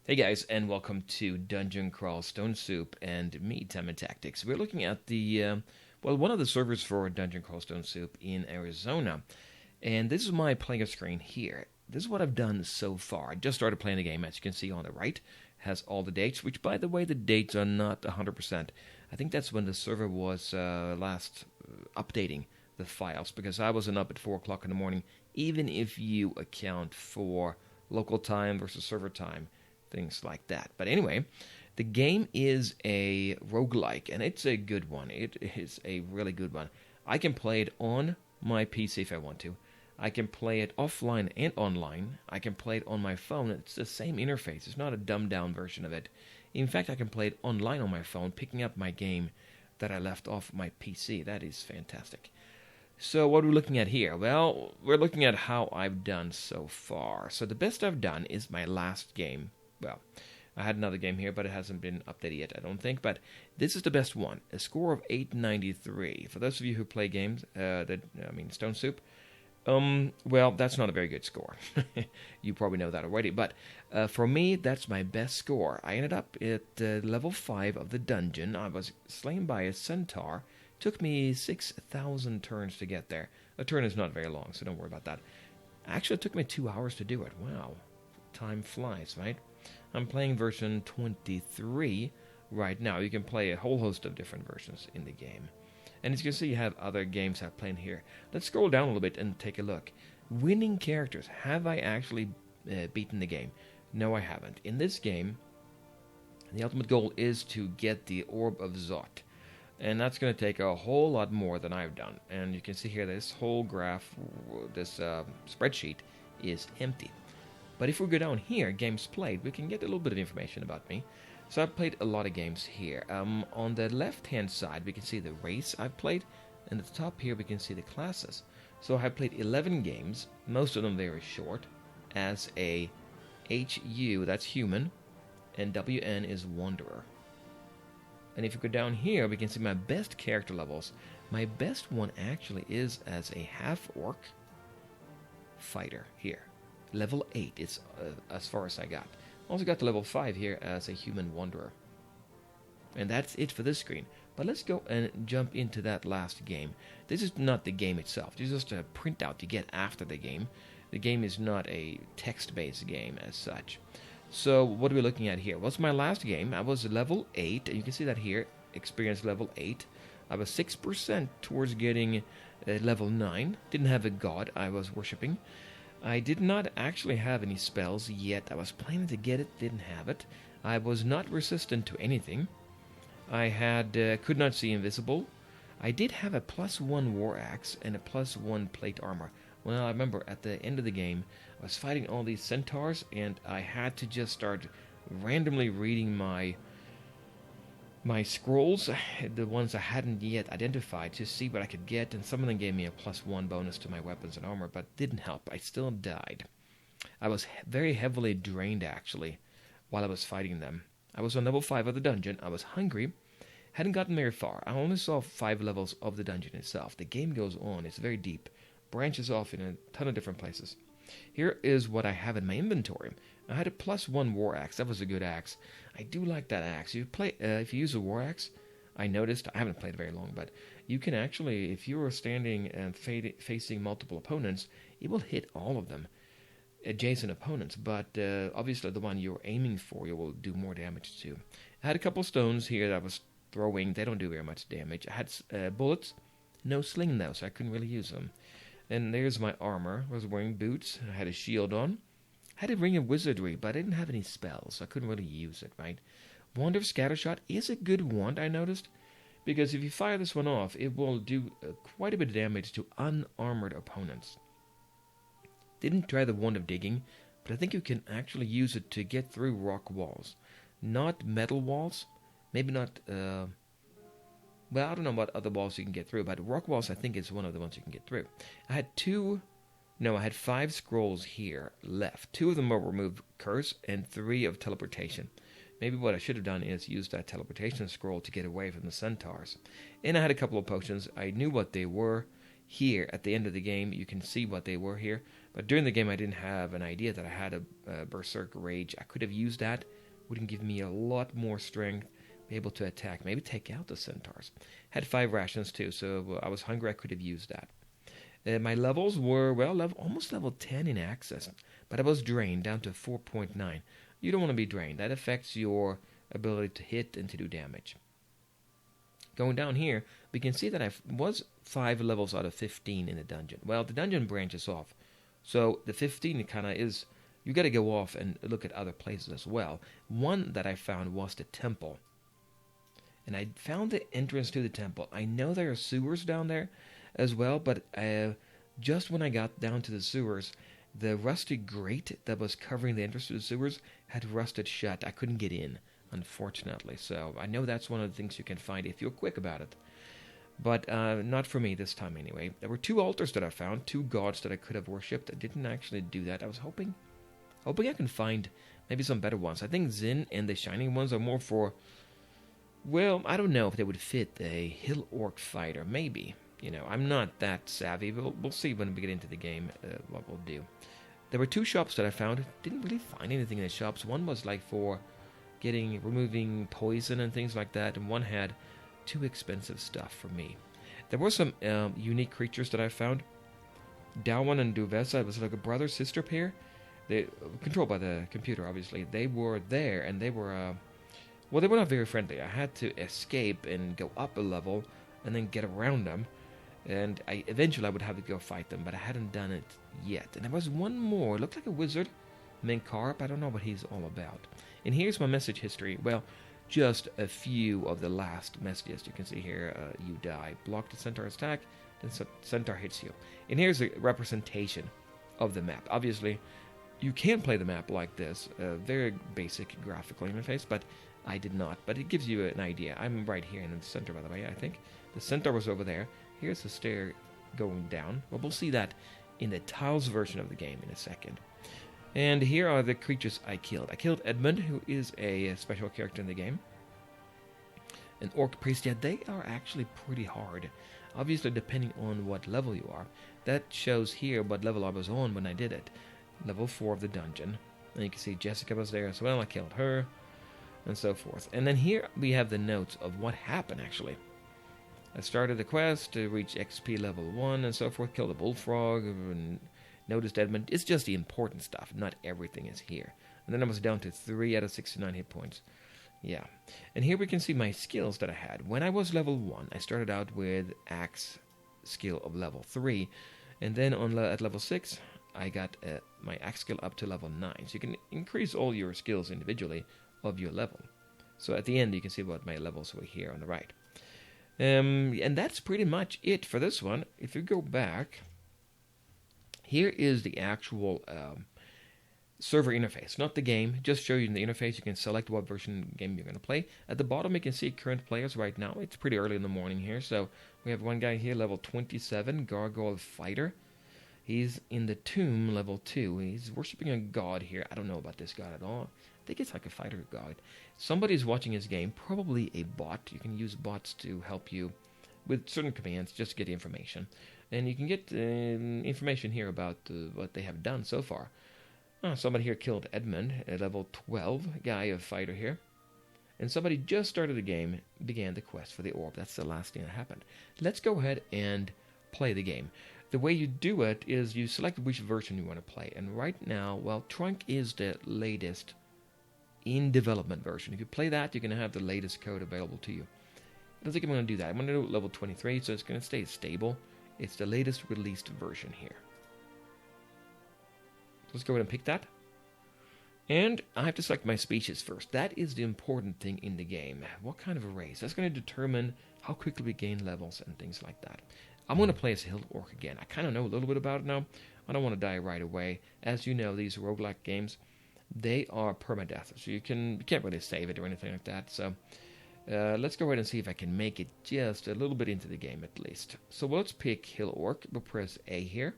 Hey guys, and welcome to Dungeon Crawl Stone Soup and me, Time and Tactics. We're looking at one of the servers for Dungeon Crawl Stone Soup in Arizona. And this is my player screen here. This is what I've done so far. I just started playing the game, as you can see on the right. Has all the dates, which by the way, the dates are not 100%. I think that's when the server was last updating the files, because I wasn't up at 4 o'clock in the morning, even if you account for local time versus server time. Things like that. But anyway, the game is a roguelike, and it's a good one. It is a really good one. I can play it on my PC if I want to. I can play it offline and online. I can play it on my phone. It's the same interface. It's not a dumbed down version of it. In fact, I can play it online on my phone, picking up my game that I left off my PC. That is fantastic. So what are we looking at here? Well, we're looking at how I've done so far. So the best I've done is my last game. Well, I had another game here, but it hasn't been updated yet, I don't think. But this is the best one. A score of 893. For those of you who play games, Stone Soup, well, that's not a very good score. You probably know that already. But for me, that's my best score. I ended up at level 5 of the dungeon. I was slain by a centaur. Took me 6,000 turns to get there. A turn is not very long, so don't worry about that. Actually, it took me 2 hours to do it. Wow. Time flies, right? I'm playing version 23 right now. You can play a whole host of different versions in the game. And as you can see, you have other games I've played here. Let's scroll down a little bit and take a look. Winning characters. Have I actually beaten the game? No, I haven't. In this game, the ultimate goal is to get the Orb of Zot. And that's going to take a whole lot more than I've done. And you can see here, this whole graph, this spreadsheet is empty. But if we go down here, games played, we can get a little bit of information about me. So I've played a lot of games here. On the left-hand side, we can see the race I've played. And at the top here, we can see the classes. So I've played 11 games, most of them very short, as a HU, that's human, and WN is wanderer. And if you go down here, we can see my best character levels. My best one actually is as a half-orc fighter here. Level 8 is as far as I got. Also got to level 5 here as a human wanderer. And that's it for this screen. But let's go and jump into that last game. This is not the game itself. This is just a printout you get after the game. The game is not a text-based game as such. So what are we looking at here? Well, it's my last game. I was level 8, and you can see that here. Experience level 8. I was 6% towards getting level 9. Didn't have a god I was worshipping. I did not actually have any spells yet. I was planning to get it, didn't have it. I was not resistant to anything. I could not see invisible. I did have a +1 war axe and a +1 plate armor. Well, I remember at the end of the game, I was fighting all these centaurs, and I had to just start randomly reading my scrolls, the ones I hadn't yet identified, to see what I could get, and some of them gave me a +1 bonus to my weapons and armor, but didn't help. I still died. I was very heavily drained, actually, while I was fighting them. I was on level 5 of the dungeon. I was hungry. Hadn't gotten very far. I only saw 5 levels of the dungeon itself. The game goes on. It's very deep. Branches off in a ton of different places. Here is what I have in my inventory. I had a +1 war axe. That was a good axe. I do like that axe. If you use a war axe, I noticed, I haven't played very long, but you can actually, if you are standing and facing multiple opponents, it will hit all of them, adjacent opponents. But obviously the one you're aiming for, you will do more damage to. I had a couple stones here that I was throwing. They don't do very much damage. I had bullets. No sling though, so I couldn't really use them. And there's my armor. I was wearing boots. I had a shield on. I had a ring of wizardry, but I didn't have any spells, so I couldn't really use it, right? Wand of Scattershot is a good wand, I noticed, because if you fire this one off, it will do quite a bit of damage to unarmored opponents. Didn't try the Wand of Digging, but I think you can actually use it to get through rock walls. Not metal walls, maybe not... Well, I don't know what other walls you can get through, but rock walls I think is one of the ones you can get through. I had 5 scrolls here left. 2 of them were remove curse and 3 of teleportation. Maybe what I should have done is use that teleportation scroll to get away from the centaurs. And I had a couple of potions. I knew what they were here at the end of the game. You can see what they were here. But during the game, I didn't have an idea that I had a Berserk Rage. I could have used that. Wouldn't give me a lot more strength, be able to attack, maybe take out the centaurs. Had 5 rations too, so I was hungry. I could have used that. My levels were, well, almost level 10 in access, but I was drained down to 4.9. You don't want to be drained. That affects your ability to hit and to do damage. Going down here, we can see that I was 5 levels out of 15 in the dungeon. Well, the dungeon branches off, so the 15 kind of is, you got to go off and look at other places as well. One that I found was the temple. And I found the entrance to the temple. I know there are sewers down there as well, but just when I got down to the sewers, the rusty grate that was covering the entrance to the sewers had rusted shut. I couldn't get in, unfortunately. So I know that's one of the things you can find if you're quick about it. But not for me this time anyway. There were 2 altars that I found, 2 gods that I could have worshipped. I didn't actually do that. I was hoping I can find maybe some better ones. I think Zin and the Shining Ones are more for, well, I don't know if they would fit a Hill Orc fighter. Maybe. You know, I'm not that savvy. We'll see when we get into the game what we'll do. There were 2 shops that I found. Didn't really find anything in the shops. One was like for removing poison and things like that, and one had too expensive stuff for me. There were some unique creatures that I found. Dawan and Duvessa, it was like a brother-sister pair. They controlled by the computer, obviously. They were there, and they were, well, they were not very friendly. I had to escape and go up a level, and then get around them. And eventually I would have to go fight them, but I hadn't done it yet. And there was one more. It looked like a wizard, Menkarp. I don't know what he's all about. And here's my message history. Well, just a few of the last messages. You can see here, you die. Block the centaur's attack, then centaur hits you. And here's a representation of the map. Obviously, you can play the map like this. Very basic graphical interface, but I did not. But it gives you an idea. I'm right here in the center, by the way, I think. The centaur was over there. Here's the stair going down. Well, we'll see that in the tiles version of the game in a second. And here are the creatures I killed. I killed Edmund, who is a special character in the game. An orc priest. Yeah, they are actually pretty hard. Obviously, depending on what level you are. That shows here what level I was on when I did it. Level 4 of the dungeon. And you can see Jessica was there as well. I killed her. And so forth. And then here we have the notes of what happened, actually. I started the quest to reach XP level 1 and so forth. Killed a bullfrog and noticed Edmund. It's just the important stuff. Not everything is here. And then I was down to 3 out of 69 hit points. Yeah. And here we can see my skills that I had. When I was level 1, I started out with axe skill of level 3. And then at level 6, I got my axe skill up to level 9. So you can increase all your skills individually of your level. So at the end, you can see what my levels were here on the right. And that's pretty much it for this one. If you go back, here is the actual server interface, not the game. Just show you in the interface. You can select what version game you're going to play. At the bottom, you can see current players right now. It's pretty early in the morning here, so we have one guy here, level 27, Gargoyle Fighter. He's in the tomb, level 2. He's worshipping a god here. I don't know about this god at all. I think it's like a fighter god. Somebody's watching his game, probably a bot. You can use bots to help you with certain commands just to get information. And you can get information here about what they have done so far. Somebody here killed Edmund, a level 12 guy, a fighter here. And somebody just started the game, began the quest for the orb. That's the last thing that happened. Let's go ahead and play the game. The way you do it is you select which version you want to play. And right now, well, Trunk is the latest in development version. If you play that, you're going to have the latest code available to you. I don't think I'm going to do that. I'm going to do level 23, so it's going to stay stable. It's the latest released version here. Let's go ahead and pick that. And I have to select my species first. That is the important thing in the game. What kind of a race? That's going to determine how quickly we gain levels and things like that. I'm going to play as Hill Orc again. I kind of know a little bit about it now. I don't want to die right away. As you know, these roguelike games, they are permadeath. So you can't really save it or anything like that. So let's go ahead and see if I can make it just a little bit into the game at least. So let's pick Hill Orc. We'll press A here.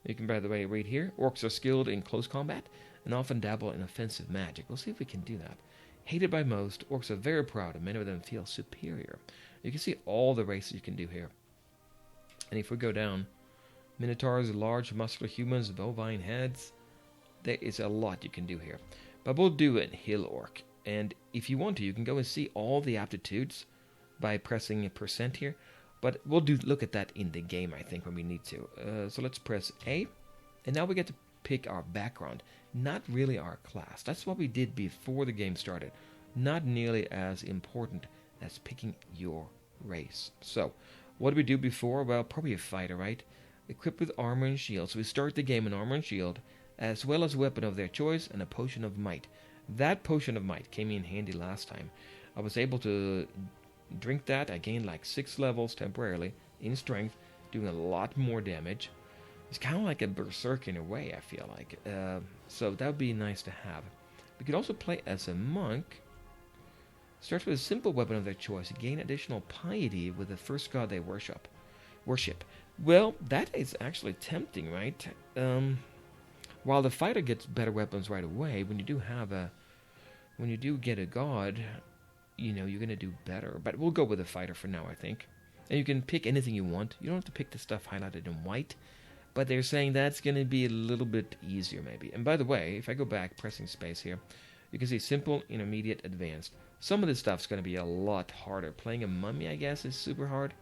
You can, by the way, read here. Orcs are skilled in close combat and often dabble in offensive magic. We'll see if we can do that. Hated by most, orcs are very proud and many of them feel superior. You can see all the races you can do here. And if we go down, Minotaurs, large muscular humans, bovine heads. There is a lot you can do here. But we'll do it Hill Orc. And if you want to, you can go and see all the aptitudes by pressing a percent here. But we'll look at that in the game, I think, when we need to. So let's press A. And now we get to pick our background. Not really our class. That's what we did before the game started. Not nearly as important as picking your race. So, what did we do before? Well, probably a fighter, right? Equipped with armor and shield. So we start the game in armor and shield, as well as a weapon of their choice and a potion of might. That potion of might came in handy last time. I was able to drink that. I gained like 6 levels temporarily in strength, doing a lot more damage. It's kind of like a berserk in a way, I feel like. So that would be nice to have. We could also play as a monk. Starts with a simple weapon of their choice. Gain additional piety with the first god they worship. Well, that is actually tempting, right? While the fighter gets better weapons right away, when you do get a god, you're gonna do better. But we'll go with the fighter for now, I think. And you can pick anything you want. You don't have to pick the stuff highlighted in white. But they're saying that's gonna be a little bit easier, maybe. And by the way, if I go back, pressing space here, you can see simple, intermediate, advanced. Some of this stuff's gonna be a lot harder. Playing a mummy, I guess, is super hard.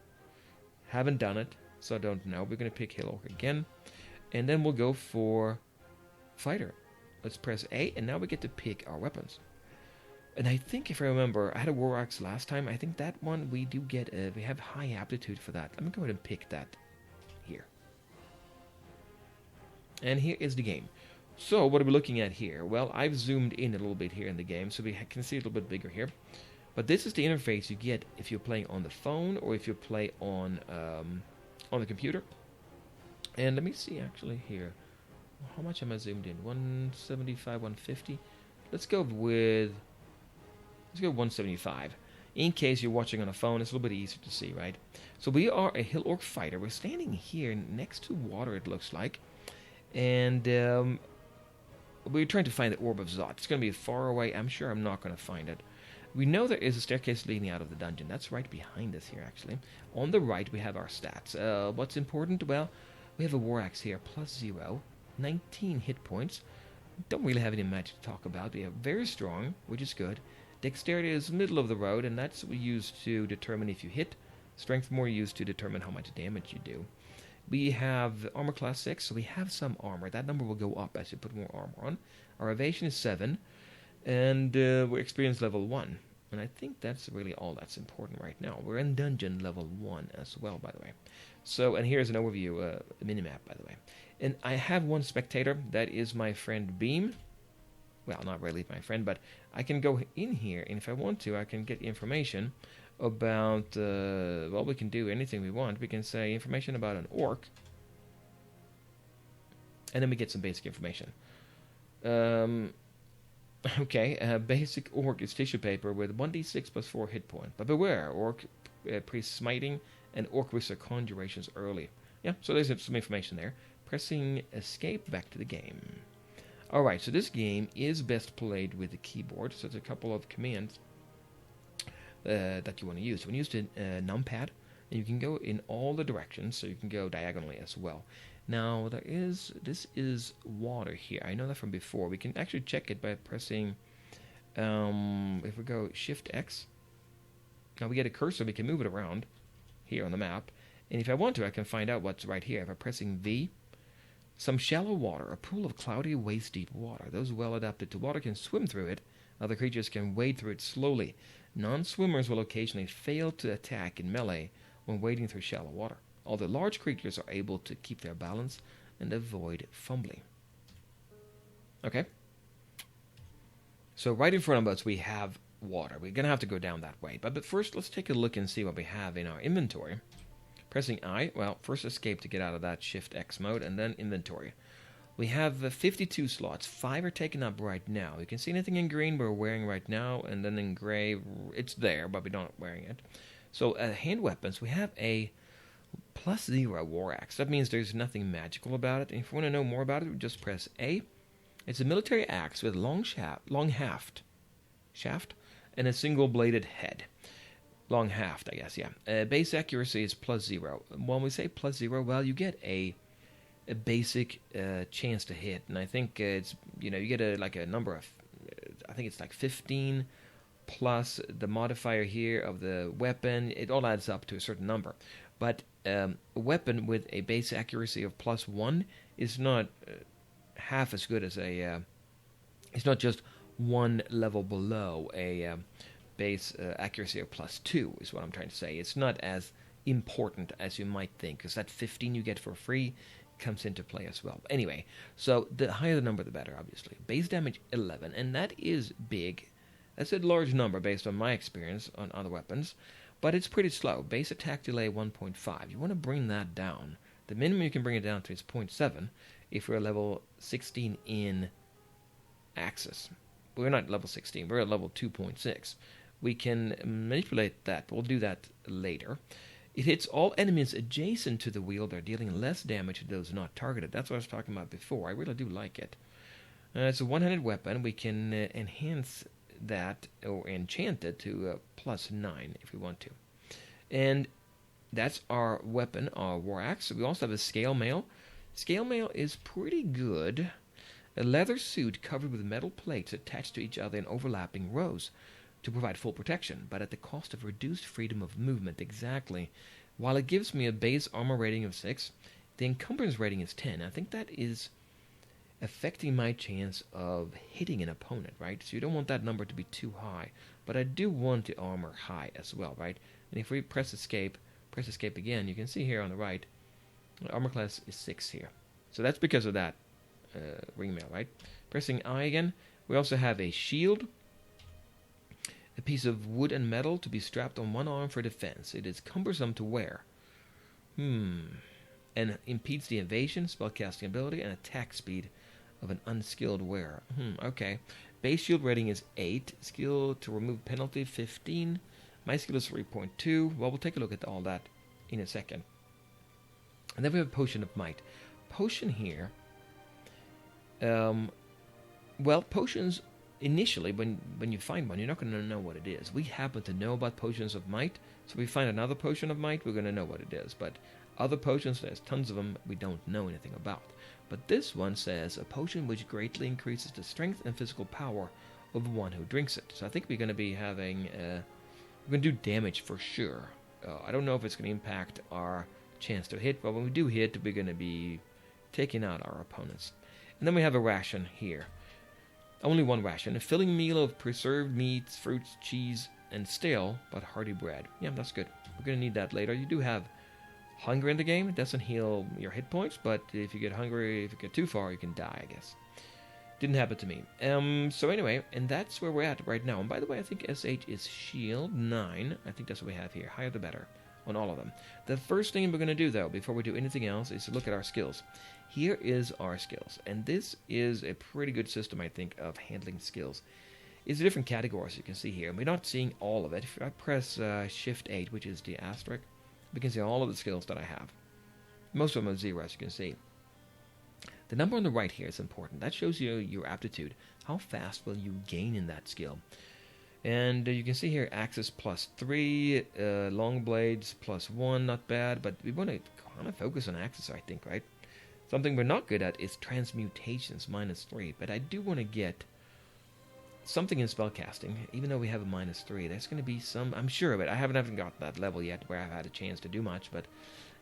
Haven't done it, so I don't know. We're gonna pick Hill Orc again. And then we'll go for fighter. Let's press A, and now we get to pick our weapons. And I think, if I remember, I had a war axe last time. I think that one we do get. We have high aptitude for that. Let me go ahead and pick that here. And here is the game. So what are we looking at here? Well, I've zoomed in a little bit here in the game, so we can see a little bit bigger here. But this is the interface you get if you're playing on the phone or if you play on the computer. And let me see actually here. How much am I zoomed in? 175, 150? Let's go 175. In case you're watching on a phone, it's a little bit easier to see, right? So we are a Hill Orc fighter. We're standing here next to water, it looks like. And we're trying to find the Orb of Zot. It's going to be far away. I'm sure I'm not going to find it. We know there is a staircase leading out of the dungeon. That's right behind us here, actually. On the right, we have our stats. What's important? Well, we have a War Axe here, +0. 19 hit points. Don't really have any magic to talk about. We are very strong, which is good. Dexterity is middle of the road, and that's what we use to determine if you hit. Strength more used to determine how much damage you do. We have armor class 6, so we have some armor. That number will go up as you put more armor on. Our evasion is 7, and we're experience level 1. And I think that's really all that's important right now. We're in dungeon level 1 as well, by the way. So, and here's an overview, a minimap, by the way. And I have one spectator. That is my friend Beam. Well, not really my friend, but I can go in here, and if I want to, I can get information about, well, we can do anything we want. We can say information about an orc, and then we get some basic information. Okay, basic orc is tissue paper with 1d6 plus 4 hit point. But beware, orc priest smiting and orc wizard conjurations early. Yeah, so there's some information there. Pressing escape back to the game. Alright, so this game is best played with the keyboard, so there's a couple of commands that you want to use. So when you use the numpad, and you can go in all the directions, so you can go diagonally as well. Now, this is water here. I know that from before. We can actually check it by pressing, if we go Shift X, now we get a cursor, we can move it around here on the map. And if I want to, I can find out what's right here. By pressing V, some shallow water, a pool of cloudy, waist-deep water. Those well adapted to water can swim through it. Other creatures can wade through it slowly. Non-swimmers will occasionally fail to attack in melee when wading through shallow water, although large creatures are able to keep their balance and avoid fumbling. Okay? So right in front of us we have water. We're going to have to go down that way. But first, let's take a look and see what we have in our inventory. Pressing I, well, first escape to get out of that Shift X mode, and then inventory. We have 52 slots. 5 are taken up right now. You can see anything in green we're wearing right now, and then in gray, it's there, but we're not wearing it. So, hand weapons, we have a +0 War Axe. That means there's nothing magical about it. And if you want to know more about it, we just press A. It's a military axe with long shaft, and a single-bladed head. Long haft, I guess, yeah. Base accuracy is +0. When we say +0, well, you get a a basic chance to hit, and I think it's you get a number of I think it's like 15 plus the modifier here of the weapon. It all adds up to a certain number, but a weapon with a base accuracy of +1 is not half as good as a. It's not just one level below a base accuracy of +2 is what I'm trying to say. It's not as important as you might think, because that 15 you get for free comes into play as well. Anyway, so the higher the number, the better, obviously. Base damage 11, and that is big. That's a large number based on my experience on other weapons, but it's pretty slow. Base attack delay 1.5. You want to bring that down. The minimum you can bring it down to is 0.7 if we're level 16 in Axis. We're not level 16, we're at level 2.6. We can manipulate that, but we'll do that later. It hits all enemies adjacent to the wielder, dealing less damage to those not targeted. That's what I was talking about before. I really do like it. It's a one-handed weapon. We can enhance that or enchant it to +9 if we want to. And that's our weapon, our war axe. We also have a scale mail. Scale mail is pretty good. A leather suit covered with metal plates attached to each other in overlapping rows to provide full protection, but at the cost of reduced freedom of movement. Exactly. While it gives me a base armor rating of 6, the encumbrance rating is 10. I think that is affecting my chance of hitting an opponent, right? So you don't want that number to be too high, but I do want the armor high as well, right? And if we press escape again, you can see here on the right, the armor class is 6 here. So that's because of that ring mail, right? Pressing I again, we also have a shield, a piece of wood and metal to be strapped on one arm for defense. It is cumbersome to wear. And impedes the evasion, spellcasting ability, and attack speed of an unskilled wearer. Okay. Base shield rating is 8. Skill to remove penalty 15. My skill is 3.2. Well, we'll take a look at all that in a second. And then we have Potion of Might. Potion here. Well, potions initially, when you find one, you're not going to know what it is. We happen to know about Potions of Might, so if we find another Potion of Might, we're going to know what it is. But other potions, there's tons of them, we don't know anything about. But this one says, a potion which greatly increases the strength and physical power of one who drinks it. So I think we're going to be having, we're going to do damage for sure. I don't know if it's going to impact our chance to hit, but when we do hit, we're going to be taking out our opponents. And then we have a ration here. Only one ration. A filling meal of preserved meats, fruits, cheese, and stale but hearty bread. Yeah, that's good. We're going to need that later. You do have hunger in the game. It doesn't heal your hit points, but if you get hungry, if you get too far, you can die, I guess. Didn't happen to me. So anyway, and that's where we're at right now. And by the way, I think SH is shield 9. I think that's what we have here. Higher the better on all of them. The first thing we're going to do, though, before we do anything else, is to look at our skills. Here is our skills, and this is a pretty good system, I think, of handling skills. It's different categories you can see here, and we're not seeing all of it. If I press Shift 8, which is the asterisk, we can see all of the skills that I have. Most of them are 0, as you can see. The number on the right here is important. That shows you your aptitude. How fast will you gain in that skill? And you can see here, Axis +3, long blades +1, not bad, but we want to kind of focus on Axis, I think, right? Something we're not good at is transmutations, -3, but I do want to get something in spellcasting, even though we have a -3. There's going to be some, I'm sure of it. I haven't got that level yet where I've had a chance to do much, but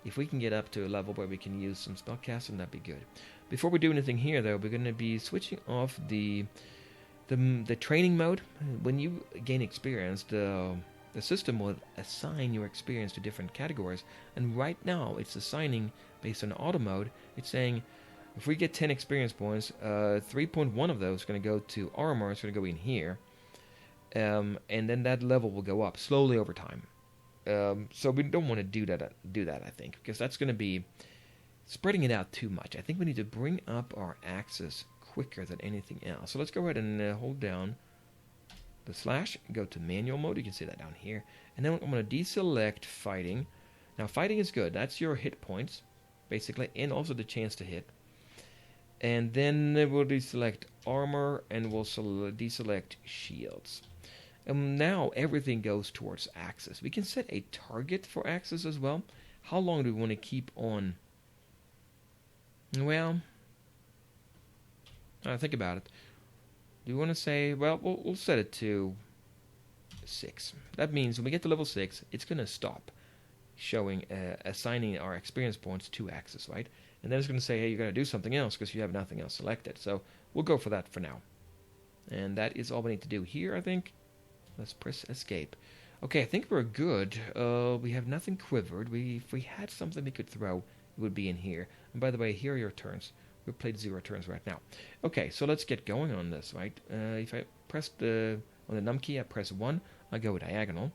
if we can get up to a level where we can use some spellcasting, that'd be good. Before we do anything here, though, we're going to be switching off the training mode. When you gain experience, the system will assign your experience to different categories, and right now it's assigning based on auto mode. It's saying if we get 10 experience points, 3.1 of those are going to go to armor. It's going to go in here, and then that level will go up slowly over time. So we don't want to do that, I think, because that's going to be spreading it out too much. I think we need to bring up our axis quicker than anything else. So let's go ahead and hold down the slash, go to manual mode. You can see that down here. And then I'm going to deselect fighting. Now fighting is good. That's your hit points, basically, and also the chance to hit. And then we'll deselect armor, and we'll deselect shields. And now everything goes towards axis. We can set a target for axis as well. How long do we want to keep on Well, think about it. Do you want to say, well, we'll set it to 6. That means when we get to level 6, it's going to stop showing, assigning our experience points to axes, right? And then it's going to say, hey, you're going to do something else because you have nothing else selected. So we'll go for that for now. And that is all we need to do here, I think. Let's press escape. Okay, I think we're good. We have nothing quivered. If we had something we could throw, it would be in here. And by the way, here are your turns. We've played 0 turns right now. Okay, so let's get going on this, right? If I press on the num key, I press 1, I go diagonal.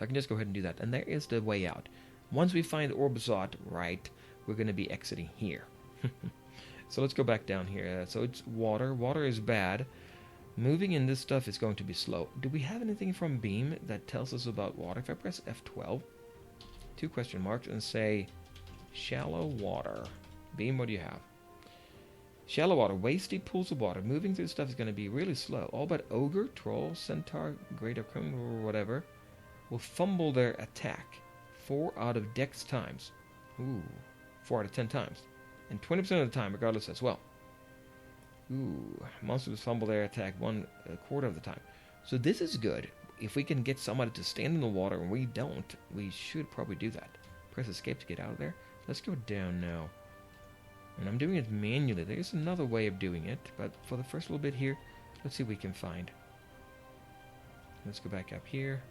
I can just go ahead and do that. And there is the way out. Once we find Orbzot, right, we're going to be exiting here. So let's go back down here. So it's water. Water is bad. Moving in this stuff is going to be slow. Do we have anything from Beam that tells us about water? If I press F12, 2 question marks, and say shallow water. Beam, what do you have? Shallow water, waist deep pools of water. Moving through stuff is going to be really slow. All but Ogre, Troll, Centaur, Greater Criminal, or whatever will fumble their attack 4 out of Dex times. Ooh, 4 out of 10 times. And 20% of the time, regardless as well. Ooh, monsters fumble their attack 1/4 of the time. So this is good. If we can get somebody to stand in the water and we don't, we should probably do that. Press escape to get out of there. Let's go down now. And I'm doing it manually. There's another way of doing it, but for the first little bit here, let's see what we can find. Let's go back up here.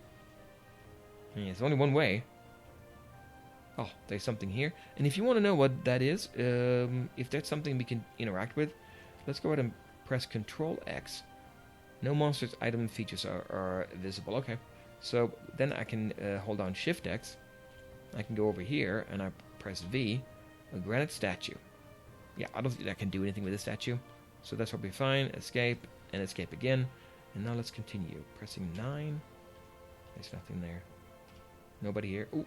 Yeah, there's only one way. Oh, there's something here. And if you want to know what that is, if that's something we can interact with, let's go ahead and press Control X. No monsters, item, features are visible. Okay. So then I can hold down Shift X. I can go over here and I press V. A granite statue. Yeah, I don't think I can do anything with this statue. So that's probably fine. Escape and escape again. And now let's continue. Pressing 9. There's nothing there. Nobody here. Ooh.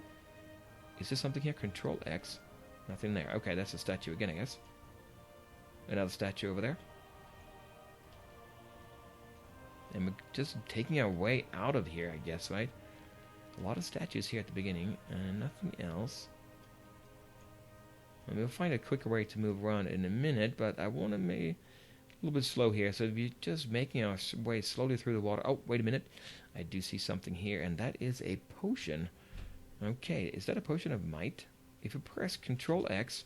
Is there something here? Control X. Nothing there. Okay, that's a statue again, I guess. Another statue over there. And we're just taking our way out of here, I guess, right? A lot of statues here at the beginning, and nothing else. And we'll find a quicker way to move around in a minute, but I want to make a little bit slow here. So we're just making our way slowly through the water. Oh, wait a minute. I do see something here, and that is a potion. Okay, is that a potion of might? If you press Control X,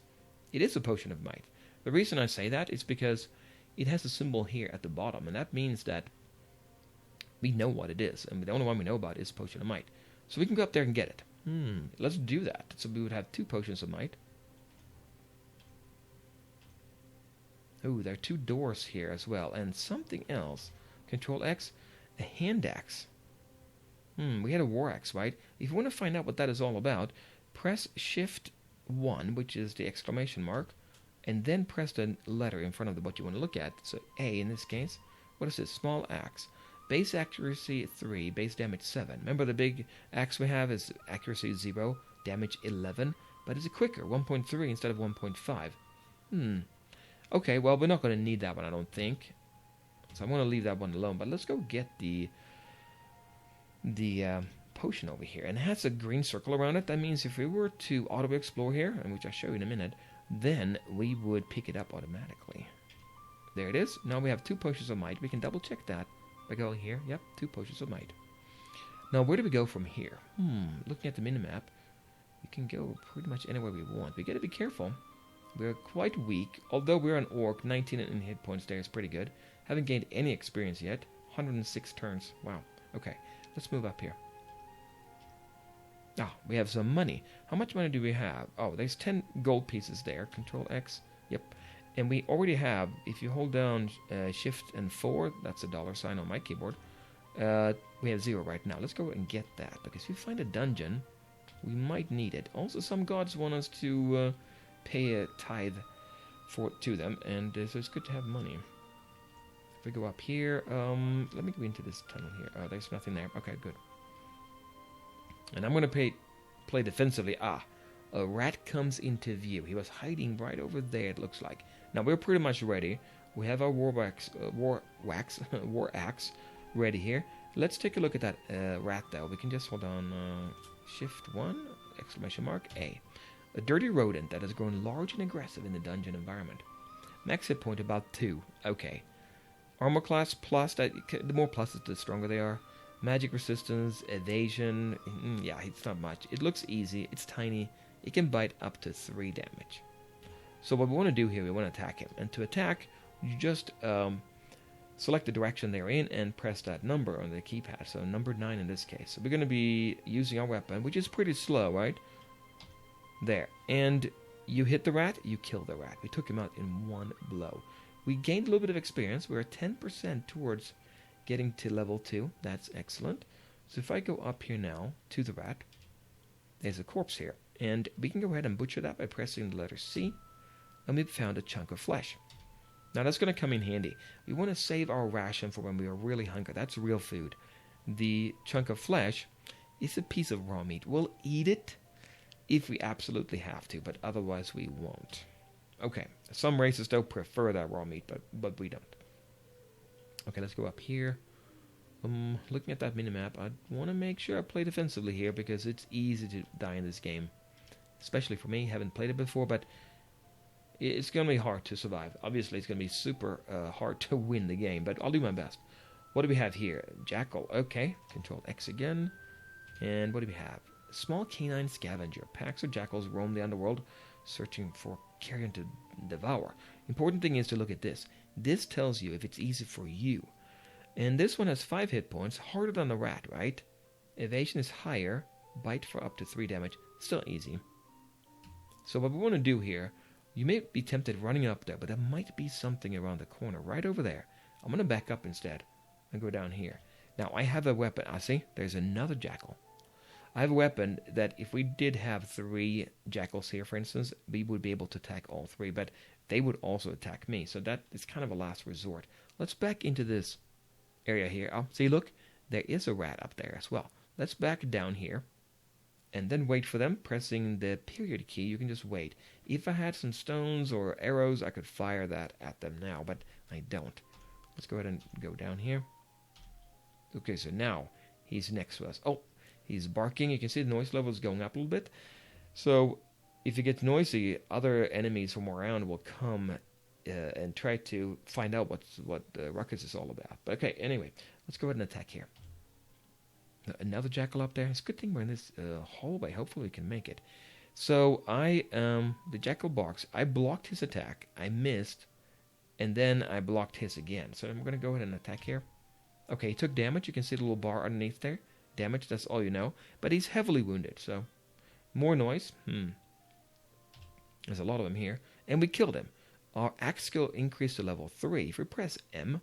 it is a potion of might. The reason I say that is because it has a symbol here at the bottom, and that means that we know what it is, and the only one we know about is Potion of Might. So we can go up there and get it. Let's do that. So we would have 2 Potions of Might. Ooh, there are 2 doors here as well, and something else. Control X, a hand axe. We had a war axe, right? If you want to find out what that is all about, press Shift 1, which is the exclamation mark, and then press the letter in front of what you want to look at. So A in this case. What is this? Small axe. Base accuracy 3, base damage 7. Remember the big axe we have is accuracy 0, damage 11, but it's a quicker, 1.3 instead of 1.5. Okay, well, we're not going to need that one, I don't think. So I'm going to leave that one alone, but let's go get the potion over here. And it has a green circle around it. That means if we were to auto-explore here, and which I'll show you in a minute, then we would pick it up automatically. There it is. Now we have 2 potions of might. We can double-check that by going here. Yep, 2 potions of might. Now, where do we go from here? Looking at the minimap, we can go pretty much anywhere we want. We got to be careful. We're quite weak. Although we're an orc, 19 in hit points there is pretty good. Haven't gained any experience yet. 106 turns. Wow. Okay, let's move up here. We have some money. How much money do we have? Oh, there's 10 gold pieces there. Control X. Yep. And we already have, if you hold down Shift and 4, that's a $sign on my keyboard, we have 0 right now. Let's go and get that, because if we find a dungeon, we might need it. Also, some gods want us to pay a tithe to them, and so it's good to have money. If we go up here, let me go into this tunnel here. There's nothing there. Okay, good. And I'm going to play defensively. A rat comes into view. He was hiding right over there, it looks like. Now, we're pretty much ready. We have our war axe ready here. Let's take a look at that rat, though. We can just hold on Shift 1, exclamation mark, A. A dirty rodent that has grown large and aggressive in the dungeon environment. Max hit point about 2. Okay. Armor class plus, the more pluses the stronger they are. Magic resistance, evasion, yeah, it's not much. It looks easy, it's tiny, it can bite up to 3 damage. So what we want to do here, we want to attack him. And to attack, you just select the direction they're in and press that number on the keypad. So number 9 in this case. So we're going to be using our weapon, which is pretty slow, right? There. And you hit the rat, you kill the rat. We took him out in one blow. We gained a little bit of experience. We're 10% towards getting to level 2. That's excellent. So if I go up here now to the rat, there's a corpse here. And we can go ahead and butcher that by pressing the letter C. And we've found a chunk of flesh. Now that's going to come in handy. We want to save our ration for when we are really hungry. That's real food. The chunk of flesh is a piece of raw meat. We'll eat it if we absolutely have to, but otherwise we won't. Okay, some races don't prefer that raw meat, but we don't. Okay, let's go up here. Looking at that minimap, I want to make sure I play defensively here because it's easy to die in this game. Especially for me, haven't played it before, but it's going to be hard to survive. Obviously, it's going to be super hard to win the game, but I'll do my best. What do we have here? Jackal. Okay. Control X again. And what do we have? Small canine scavenger. Packs of jackals roam the underworld, searching for carrion to devour. Important thing is to look at this. This tells you if it's easy for you. And this one has 5 hit points, harder than the rat, right? Evasion is higher. Bite for up to 3 damage. Still easy. So what we want to do here, you may be tempted running up there, but there might be something around the corner, right over there. I'm going to back up instead and go down here. Now, I have a weapon. I see, there's another jackal. I have a weapon that if we did have 3 jackals here, for instance, we would be able to attack all 3, but they would also attack me. So that is kind of a last resort. Let's back into this area here. Oh, see, look, there is a rat up there as well. Let's back down here and then wait for them. Pressing the period key, you can just wait. If I had some stones or arrows, I could fire that at them now, but I don't. Let's go ahead and go down here. Okay, so now he's next to us. Oh, he's barking. You can see the noise level is going up a little bit. So if it gets noisy, other enemies from around will come and try to find out what the ruckus is all about. But okay, anyway, let's go ahead and attack here. Another jackal up there. It's a good thing we're in this hallway. Hopefully we can make it. So the jackal barks. I blocked his attack. I missed. And then I blocked his again. So I'm going to go ahead and attack here. Okay, he took damage. You can see the little bar underneath there. Damage, that's all you know. But he's heavily wounded, so more noise. There's a lot of them here. And we killed him. Our axe skill increased to level 3. If we press M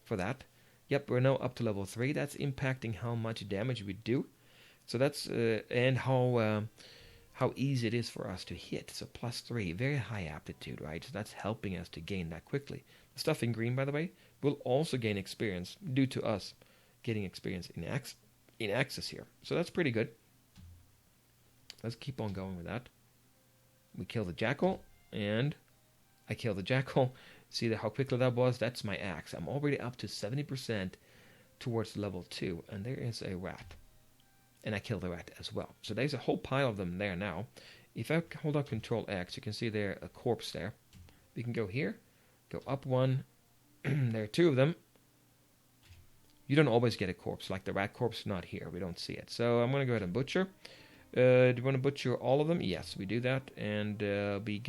for that, yep, we're now up to level 3. That's impacting how much damage we do. So that's, and how easy it is for us to hit. So plus 3, very high aptitude, right? So that's helping us to gain that quickly. The stuff in green, by the way, will also gain experience due to us getting experience in access here. So that's pretty good. Let's keep on going with that. We kill the jackal, and I kill the jackal. See how quickly that was? That's my axe. I'm already up to 70% towards level 2, and there is a rat. And I kill the rat as well. So there's a whole pile of them there now. If I hold up Control X, you can see there a corpse there. We can go here, go up 1. There are 2 of them. You don't always get a corpse, like the rat corpse, not here. We don't see it. So I'm going to go ahead and butcher. Do you want to butcher all of them? Yes, we do that. And we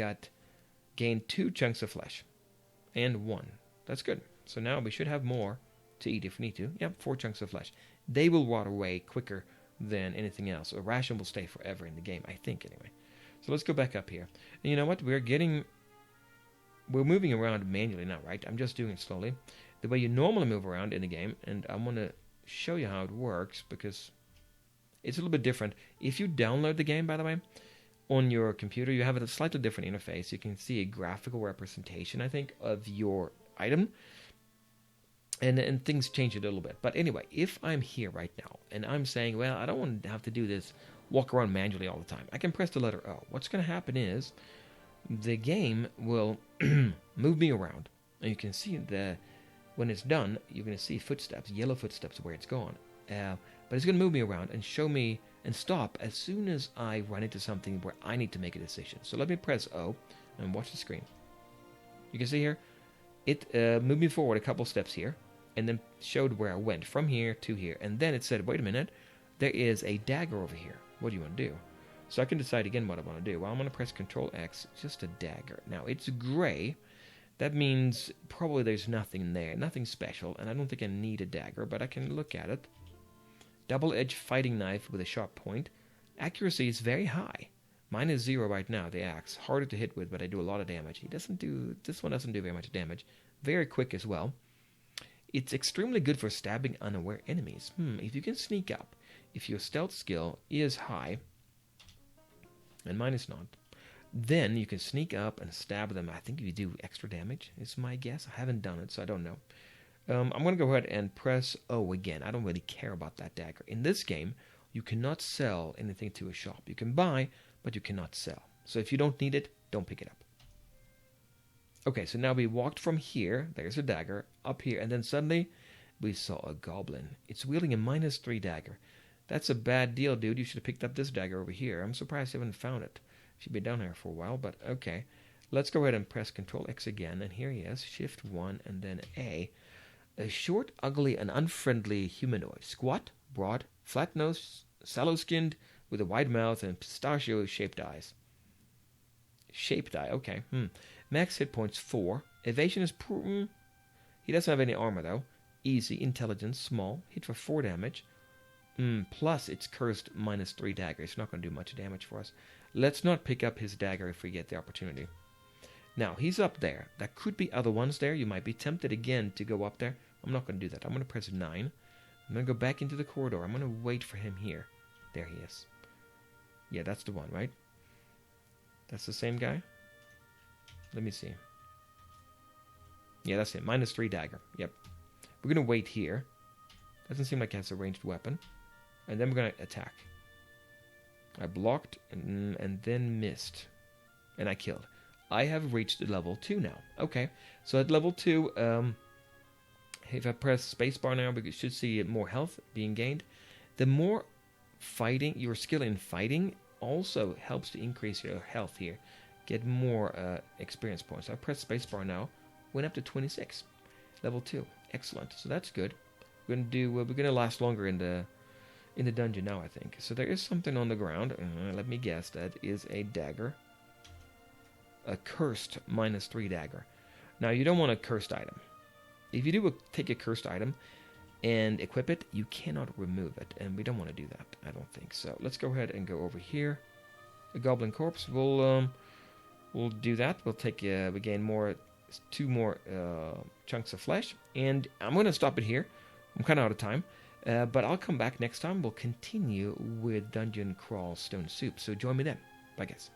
gained 2 chunks of flesh. And 1. That's good. So now we should have more to eat if we need to. Yep, 4 chunks of flesh. They will rot away quicker than anything else. A ration will stay forever in the game, I think, anyway. So let's go back up here. And you know what? We're moving around manually now, right? I'm just doing it slowly. The way you normally move around in the game, and I'm going to show you how it works, because it's a little bit different. If you download the game, by the way, on your computer, you have a slightly different interface. You can see a graphical representation, I think, of your item. And things change a little bit. But anyway, if I'm here right now, and I'm saying, well, I don't want to have to do this, walk around manually all the time. I can press the letter O. What's going to happen is, the game will move me around. And you can see when it's done, you're going to see footsteps, yellow footsteps where it's gone. But it's going to move me around and show me and stop as soon as I run into something where I need to make a decision. So let me press O and watch the screen. You can see here, it moved me forward a couple steps here, and then showed where I went from here to here. And then it said, wait a minute, there is a dagger over here. What do you want to do? So I can decide again what I want to do. Well, I'm going to press Control X, just a dagger. Now, it's gray. That means probably there's nothing there, nothing special, and I don't think I need a dagger, but I can look at it. Double-edged fighting knife with a sharp point. Accuracy is very high. Mine is 0 right now, the axe. Harder to hit with, but I do a lot of damage. This one doesn't do very much damage. Very quick as well. It's extremely good for stabbing unaware enemies. If you can sneak up, if your stealth skill is high, and mine is not, then you can sneak up and stab them. I think you do extra damage, is my guess. I haven't done it, so I don't know. I'm going to go ahead and press O again. I don't really care about that dagger. In this game, you cannot sell anything to a shop. You can buy, but you cannot sell. So if you don't need it, don't pick it up. Okay, so now we walked from here, there's a dagger, up here, and then suddenly we saw a goblin. It's wielding a -3 dagger. That's a bad deal, dude. You should have picked up this dagger over here. I'm surprised you haven't found it. She's been down here for a while, but okay. Let's go ahead and press Control X again, and here he is, Shift 1, and then A. A short, ugly, and unfriendly humanoid. Squat, broad, flat-nosed, sallow-skinned, with a wide mouth and pistachio-shaped eyes. Shaped eye, okay. Max hit points 4. Evasion is he doesn't have any armor, though. Easy, intelligence, small. Hit for 4 damage. Plus, it's cursed -3 dagger. It's not going to do much damage for us. Let's not pick up his dagger if we get the opportunity. Now, he's up there. There could be other ones there. You might be tempted again to go up there. I'm not going to do that. I'm going to press 9. I'm going to go back into the corridor. I'm going to wait for him here. There he is. Yeah, that's the one, right? That's the same guy? Let me see. Yeah, that's it. -3 dagger. Yep. We're going to wait here. Doesn't seem like he has a ranged weapon. And then we're going to attack. I blocked and then missed. And I killed. I have reached level 2 now. Okay. So at level 2, if I press spacebar now, we should see more health being gained. The more fighting, your skill in fighting also helps to increase your health here. Get more experience points. I press spacebar now. Went up to 26. Level 2. Excellent. So that's good. We're gonna last longer in the dungeon now, I think. So there is something on the ground. Let me guess. That is a dagger. A cursed -3 dagger. Now you don't want a cursed item. If you do take a cursed item and equip it, you cannot remove it, and we don't want to do that. I don't think so. Let's go ahead and go over here. A goblin corpse. We'll do that. We'll take we gain 2 more chunks of flesh, and I'm going to stop it here. I'm kind of out of time, but I'll come back next time. We'll continue with Dungeon Crawl Stone Soup, so join me then. Bye, guys.